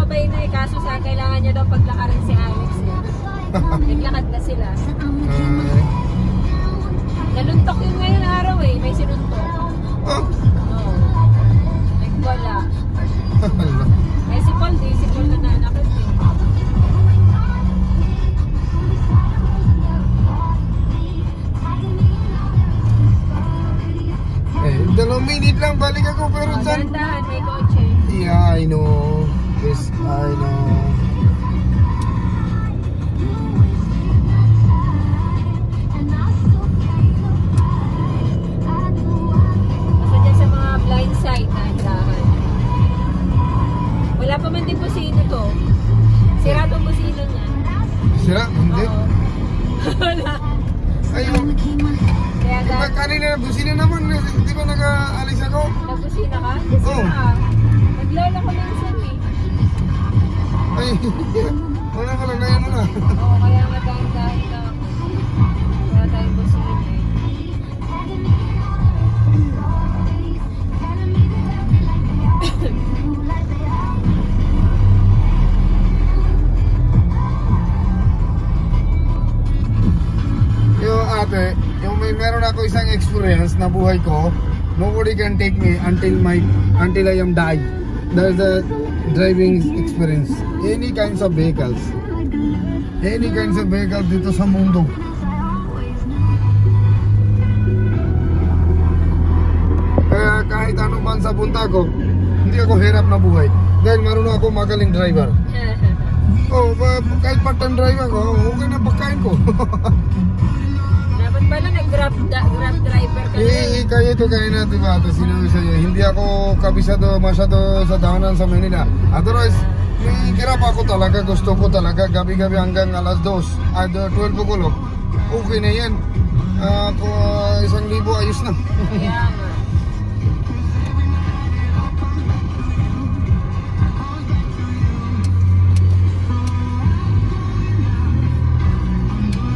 sumabay na eh, kaso sa kailangan niya daw paglakarin si Alex eh. Naglakad na sila. Naluntok yun ngayon araw eh, may sinuntok. Oh? Oo. Nagwala. Eh si Paul na nanakit eh. Dalawang minute lang, balik ako pero saan? Dahan, may kotse. Yeah, I know. Yes, I know. Basta dyan sa mga blind side na dahan. Wala pa man din busino to. Sira tong busino niya. Sira? Hindi? Oo. Wala. Ayun. Kaya Diba kanina busina naman, di ba nag-aalis ako? nagbusina ka? Kasi Oo. naglola ko minsan eh. Ay, wala ka lang ngayon na. Oo, kaya nagdahan-dahan ka. Kaya tayong busina eh. Yung ate, yung meron ako isang experience na buhay ko, nobody can take me until I am died. That's the driving experience. Any kinds of vehicles dito sa mundo. Kaya kahit anong bansa punta ko, hindi ako hirap na buhay. Dahil marunong ako magaling driver. Oh, kahit part-time driver ko, okay na pagkain ko. Dapat pala nag-grab driver ka na. Kaya ito kaya na, diba? Ito sinabi sa'yo, hindi ako kabisado masyado sa daanan sa Manila. Otherwise, may hirap ako talaga, gusto ko talaga, gabi-gabi hanggang alas 2, 12 o'clock. Okay na yan. Kung 1,000 ayos na. Kaya nga.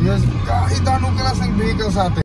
Yes, kahit anong klaseng vehicle sa atin.